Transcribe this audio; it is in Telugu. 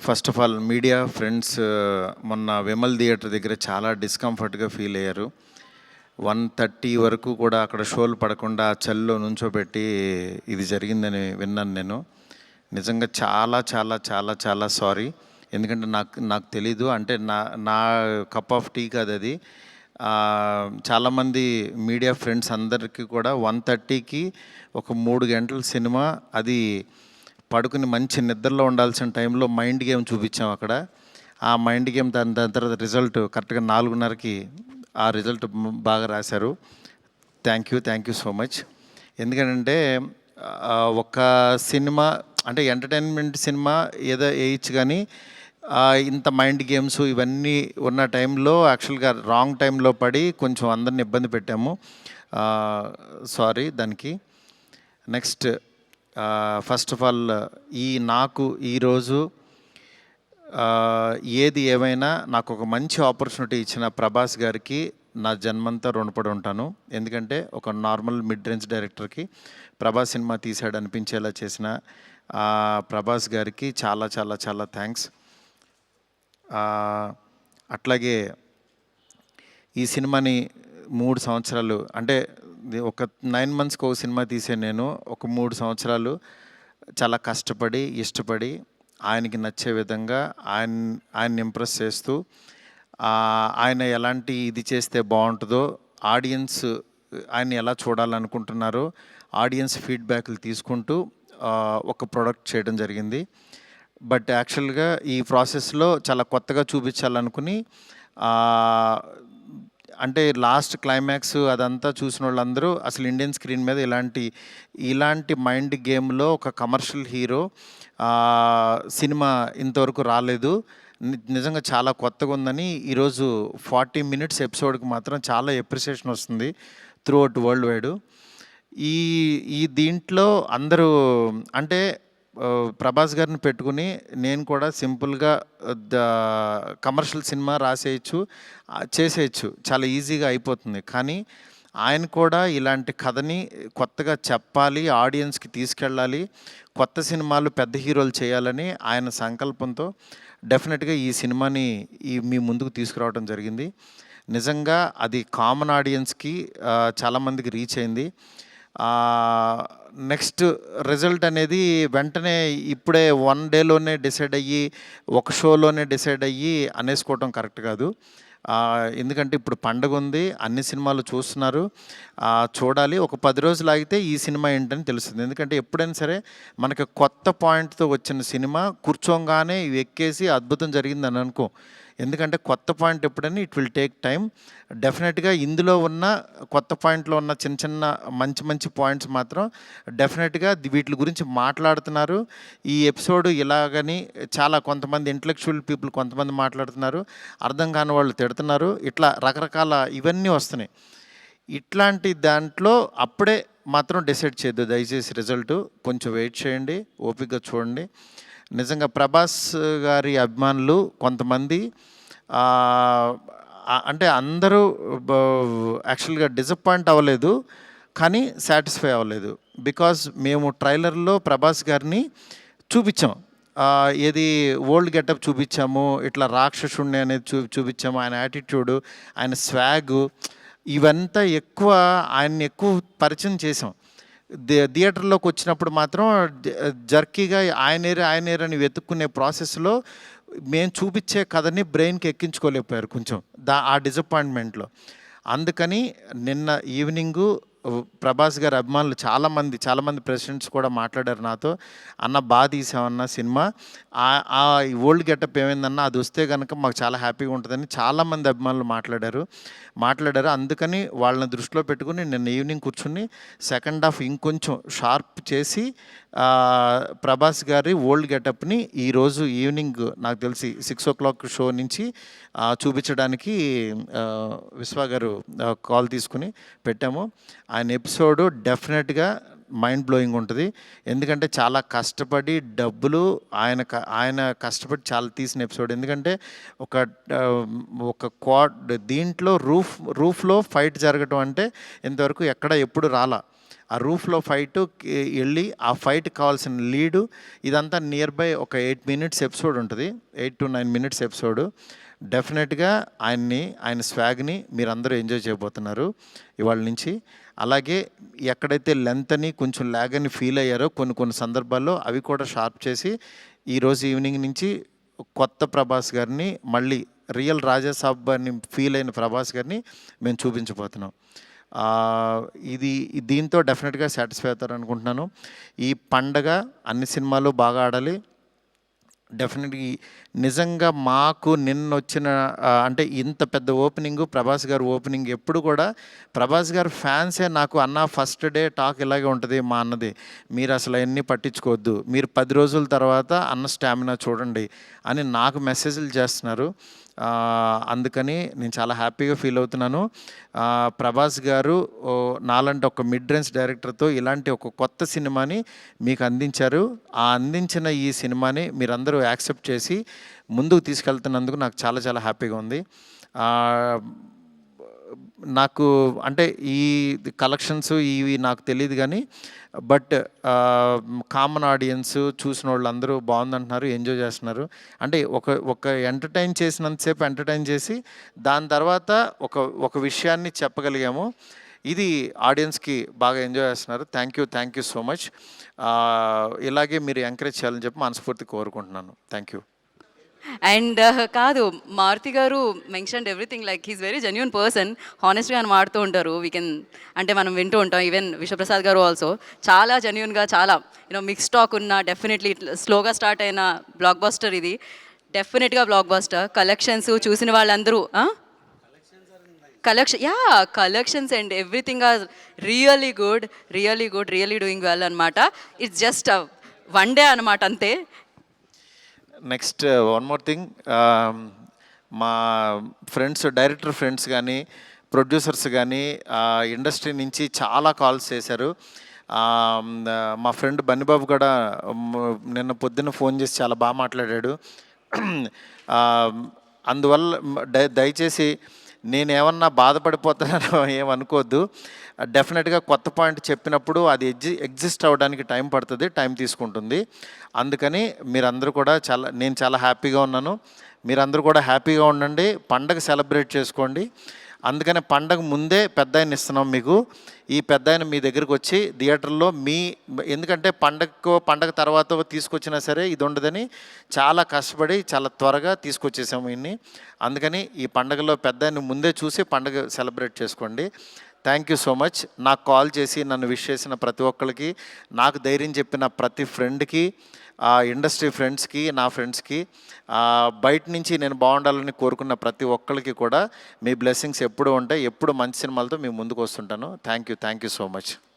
First of all media friends మొన్న విమల్ థియేటర్ దగ్గర చాలా డిస్కంఫర్ట్గా ఫీల్ అయ్యారు. 1:30 వరకు కూడా అక్కడ షోలు పడకుండా చలిలో నుంచోబెట్టి ఇది జరిగిందని విన్నాను నేను. నిజంగా చాలా చాలా చాలా చాలా సారీ. ఎందుకంటే నాకు తెలీదు, అంటే నా కప్ ఆఫ్ టీ కాదు అది. చాలామంది మీడియా ఫ్రెండ్స్ అందరికీ కూడా 1:30కి ఒక 3 గంటల సినిమా, అది పడుకుని మంచి నిద్రలో ఉండాల్సిన టైంలో మైండ్ గేమ్ చూపించాం అక్కడ. ఆ మైండ్ గేమ్ దాని తర్వాత రిజల్ట్ కరెక్ట్గా 4:30కి ఆ రిజల్ట్ బాగా రాశారు. Thank you so much. ఎందుకంటే ఒక సినిమా అంటే ఎంటర్టైన్మెంట్ సినిమా ఏదో వేయచ్చు, కానీ ఇంత మైండ్ గేమ్స్ ఇవన్నీ ఉన్న టైంలో యాక్చువల్గా రాంగ్ టైంలో పడి కొంచెం అందరిని ఇబ్బంది పెట్టాము. సారీ దానికి. నెక్స్ట్ ఫస్ట్ ఆఫ్ ఆల్ నాకు ఈరోజు ఏది ఏమైనా నాకు ఒక మంచి ఆపర్చునిటీ ఇచ్చిన ప్రభాస్ గారికి నా జన్మంతా రుణపడి ఉంటాను. ఎందుకంటే ఒక నార్మల్ మిడ్ రేంజ్ డైరెక్టర్కి ప్రభాస్ సినిమా తీసాడు అనిపించేలా చేసిన ప్రభాస్ గారికి చాలా చాలా చాలా థ్యాంక్స్. అట్లాగే ఈ సినిమాని 3 సంవత్సరాలు, అంటే ఒక 9 మంత్స్కి ఒక సినిమా తీసే నేను ఒక 3 సంవత్సరాలు చాలా కష్టపడి ఇష్టపడి ఆయనకి నచ్చే విధంగా ఆయన్ని ఇంప్రెస్ చేస్తూ, ఆయన ఎలాంటి ఇది చేస్తే బాగుంటుందో, ఆడియన్స్ ఆయన్ని ఎలా చూడాలనుకుంటున్నారో ఆడియన్స్ ఫీడ్బ్యాక్లు తీసుకుంటూ ఒక ప్రోడక్ట్ చేయడం జరిగింది. బట్ యాక్చువల్గా ఈ ప్రాసెస్లో చాలా కొత్తగా చూపించాలనుకుని, అంటే లాస్ట్ క్లైమాక్స్ అదంతా చూసిన వాళ్ళందరూ అసలు ఇండియన్ స్క్రీన్ మీద ఇలాంటి మైండ్ గేమ్లో ఒక కమర్షియల్ హీరో సినిమా ఇంతవరకు రాలేదు, నిజంగా చాలా కొత్తగా ఉందని ఈరోజు 40 మినిట్స్ ఎపిసోడ్కి మాత్రం చాలా ఎప్రిసియేషన్ వస్తుంది త్రూ అవుట్ వరల్డ్ వైడ్. ఈ దీంట్లో అందరూ అంటే ప్రభాస్ గారిని పెట్టుకుని నేను కూడా సింపుల్గా కమర్షియల్ సినిమా రాసేయచ్చు, చేసేయచ్చు, చాలా ఈజీగా అయిపోతుంది. కానీ ఆయన కూడా ఇలాంటి కథని కొత్తగా చెప్పాలి, ఆడియన్స్కి తీసుకెళ్ళాలి, కొత్త సినిమాలు పెద్ద హీరోలు చేయాలని ఆయన సంకల్పంతో డెఫినెట్గా ఈ సినిమాని మీ ముందుకు తీసుకురావడం జరిగింది. నిజంగా అది కామన్ ఆడియన్స్కి చాలామందికి రీచ్ అయింది. నెక్స్ట్ రిజల్ట్ అనేది వెంటనే ఇప్పుడే 1 డేలోనే డిసైడ్ అయ్యి ఒక షోలోనే డిసైడ్ అయ్యి అనేసుకోవటం కరెక్ట్ కాదు. ఎందుకంటే ఇప్పుడు పండగ ఉంది, అన్ని సినిమాలు చూస్తున్నారు, చూడాలి. ఒక 10 రోజులు ఆగితే ఈ సినిమా ఏంటని తెలుస్తుంది. ఎందుకంటే ఎప్పుడైనా సరే మనకి కొత్త పాయింట్తో వచ్చిన సినిమా కూర్చోగానే ఎక్కేసి అద్భుతం జరిగిందని అనుకో. ఎందుకంటే కొత్త పాయింట్ ఎప్పుడైనా ఇట్ విల్ టేక్ టైం. డెఫినెట్గా ఇందులో ఉన్న కొత్త పాయింట్లో ఉన్న చిన్న చిన్న మంచి పాయింట్స్ మాత్రం డెఫినెట్గా వీటి గురించి మాట్లాడుతున్నారు. ఈ ఎపిసోడ్ ఇలాగని చాలా కొంతమంది ఇంటలెక్చువల్ పీపుల్ కొంతమంది మాట్లాడుతున్నారు, అర్థం కాని వాళ్ళు తిడుతున్నారు, ఇట్లా రకరకాల ఇవన్నీ వస్తున్నాయి. ఇట్లాంటి దాంట్లో అప్పుడే మాత్రం డిసైడ్ చేయొద్దు దయచేసి. రిజల్ట్ కొంచెం వెయిట్ చేయండి, ఓపికగా చూడండి. నిజంగా ప్రభాస్ గారి అభిమానులు కొంతమంది అంటే అందరూ యాక్చువల్గా డిసప్పాయింట్ అవ్వలేదు, కానీ సాటిస్ఫై అవ్వలేదు. బికాజ్ మేము ట్రైలర్లో ప్రభాస్ గారిని చూపించాం, ఏది ఓల్డ్ గెటప్ చూపించాము, ఇట్లా రాక్షసుణ్ణి అనేది చూపించాము, ఆయన యాటిట్యూడు, ఆయన స్వాగు, ఇవంతా ఆయన్ని ఎక్కువ పరిచయం చేసాం. థియేటర్లోకి వచ్చినప్పుడు మాత్రం జర్కీగా ఆయనేరని వెతుక్కునే ప్రాసెస్లో మేము చూపించే కథని బ్రెయిన్కి ఎక్కించుకోలేకపోయారు కొంచెం ఆ డిసప్పాయింట్మెంట్లో. అందుకని నిన్న ఈవినింగు ప్రభాస్ గారి అభిమానులు చాలామంది ప్రెసిడెంట్స్ కూడా మాట్లాడారు నాతో, అన్న బాగా తీసామన్న సినిమా, ఆ ఓల్డ్ గెటప్ ఏమైందన్నా అది వస్తే కనుక మాకు చాలా హ్యాపీగా ఉంటుందని చాలామంది అభిమానులు మాట్లాడారు. అందుకని వాళ్ళని దృష్టిలో పెట్టుకుని నిన్న ఈవినింగ్ కూర్చుని సెకండ్ హాఫ్ ఇంకొంచెం షార్ప్ చేసి ప్రభాస్ గారి ఓల్డ్ గెటప్ని ఈరోజు ఈవినింగ్ నాకు తెలిసి 6 o'clock షో నుంచి చూపించడానికి విశ్వ గారు కాల్ తీసుకుని పెట్టాము. ఆయన ఎపిసోడు డెఫినెట్గా మైండ్ బ్లోయింగ్ ఉంటుంది. ఎందుకంటే చాలా కష్టపడి డబ్బులు ఆయన కష్టపడి చాలా తీసిన ఎపిసోడ్. ఎందుకంటే ఒక దీంట్లో రూఫ్లో ఫైట్ జరగటం అంటే ఇంతవరకు ఎప్పుడు రాలా. ఆ రూఫ్లో ఫైట్ వెళ్ళి ఆ ఫైట్కి కావాల్సిన లీడు ఇదంతా నియర్ బై ఒక 8 మినిట్స్ ఎపిసోడ్ ఉంటుంది, 8 to 9 మినిట్స్ ఎపిసోడ్. డెఫినెట్గా ఆయన స్వాగ్ని మీరందరూ ఎంజాయ్ చేయబోతున్నారు ఇవాళ నుంచి. అలాగే ఎక్కడైతే లెంత్ అని కొంచెం ల్యాగ్ అని ఫీల్ అయ్యారో కొన్ని సందర్భాల్లో అవి కూడా షార్ప్ చేసి ఈరోజు ఈవినింగ్ నుంచి కొత్త ప్రభాస్ గారిని, మళ్ళీ రియల్ రాజాసాబ్ అని ఫీల్ అయిన ప్రభాస్ గారిని మేము చూపించబోతున్నాం. ఇది దీంతో డెఫినెట్గా సాటిస్ఫై అవుతారు అనుకుంటున్నాను. ఈ పండగ అన్ని సినిమాలు బాగా ఆడాలి. డెఫినెట్లీ నిజంగా మాకు నిన్న వచ్చిన అంటే ఇంత పెద్ద ఓపెనింగు, ప్రభాస్ గారు ఓపెనింగ్ ఎప్పుడు కూడా ప్రభాస్ గారు ఫ్యాన్సే నాకు అన్న ఫస్ట్ డే టాక్ ఇలాగే ఉంటుంది మా అన్నది, మీరు అసలు అవన్నీ పట్టించుకోవద్దు, మీరు 10 రోజుల తర్వాత అన్న స్టామినా చూడండి అని నాకు మెసేజ్లు చేస్తున్నారు. అందుకని నేను చాలా హ్యాపీగా ఫీల్ అవుతున్నాను. ప్రభాస్ గారు నాలాంటి ఒక మిడ్ రేంజ్ డైరెక్టర్తో ఇలాంటి ఒక కొత్త సినిమాని మీకు అందించారు. ఆ అందించిన ఈ సినిమాని మీరందరూ యాక్సెప్ట్ చేసి ముందుకు తీసుకెళ్తున్నందుకు నాకు చాలా చాలా హ్యాపీగా ఉంది. నాకు అంటే ఈ కలెక్షన్స్ ఇవి నాకు తెలియదు కానీ బట్ కామన్ ఆడియన్స్ చూసిన వాళ్ళు అందరూ బాగుందంటున్నారు, ఎంజాయ్ చేస్తున్నారు. అంటే ఒక ఎంటర్టైన్ చేసినంతసేపు ఎంటర్టైన్ చేసి దాని తర్వాత ఒక విషయాన్ని చెప్పగలిగాము. ఇది ఆడియన్స్కి బాగా ఎంజాయ్ చేస్తున్నారు. Thank you so much. ఇలాగే మీరు ఎంకరేజ్ చేయాలని చెప్పి మనస్ఫూర్తి కోరుకుంటున్నాను. Thank you. అండ్ కాదు, మారుతి గారు mentioned everything, like he's very genuine person. హానెస్ట్గా ఆయన మాడుతూ ఉంటారు, వీ కెన్ అంటే మనం వింటూ ఉంటాం. ఈవెన్ విశ్వప్రసాద్ గారు ఆల్సో చాలా జెన్యున్గా, చాలా మిక్స్ టాక్ ఉన్న, డెఫినెట్లీ స్లోగా స్టార్ట్ అయిన బ్లాక్ బస్టర్ ఇది. డెఫినెట్గా బ్లాక్ బస్టర్. కలెక్షన్స్ చూసిన వాళ్ళందరూ collections and everything are really good, really doing well అనమాట. ఇట్స్ జస్ట్ వన్ డే అనమాట, అంతే. నెక్స్ట్ వన్ మోర్ థింగ్, మా ఫ్రెండ్స్, డైరెక్టర్ ఫ్రెండ్స్ కానీ ప్రొడ్యూసర్స్ కానీ ఇండస్ట్రీ నుంచి చాలా కాల్స్ చేశారు. మా ఫ్రెండ్ బన్నిబాబు కూడా నిన్న పొద్దున్న ఫోన్ చేసి చాలా బాగా మాట్లాడాడు. అందువల్ల దయచేసి నేనేమన్నా బాధపడిపోతానో ఏమనుకోవద్దు. డెఫినెట్గా కొత్త పాయింట్ చెప్పినప్పుడు అది ఎగ్జిస్ట్ అవ్వడానికి టైం పడుతుంది, టైం తీసుకుంటుంది. అందుకని మీరందరూ కూడా నేను చాలా హ్యాపీగా ఉన్నాను. మీరందరూ కూడా హ్యాపీగా ఉండండి, పండగ సెలబ్రేట్ చేసుకోండి. అందుకని పండగ ముందే పెద్ద ఆయన ఇస్తున్నాం మీకు. ఈ పెద్ద ఆయన మీ దగ్గరికి వచ్చి థియేటర్లో ఎందుకంటే పండగ తర్వాత తీసుకొచ్చినా సరే ఇది ఉండదని చాలా కష్టపడి చాలా త్వరగా తీసుకొచ్చేసాము ఇన్ని. అందుకని ఈ పండగలో పెద్ద ఆయన ముందే చూసి పండగ సెలబ్రేట్ చేసుకోండి. Thank you so much. నాకు కాల్ చేసి నన్ను విష్ చేసిన ప్రతి ఒక్కరికి, నాకు ధైర్యం చెప్పిన ప్రతి ఫ్రెండ్కి, ఇండస్ట్రీ ఫ్రెండ్స్కి, నా ఫ్రెండ్స్కి, బయట నుంచి నేను బాగుండాలని కోరుకున్న ప్రతి ఒక్కరికి కూడా మీ బ్లెస్సింగ్స్ ఎప్పుడూ ఉంటాయి. ఎప్పుడు మంచి సినిమాలతో మీ ముందుకు వస్తుంటాను. Thank you so much.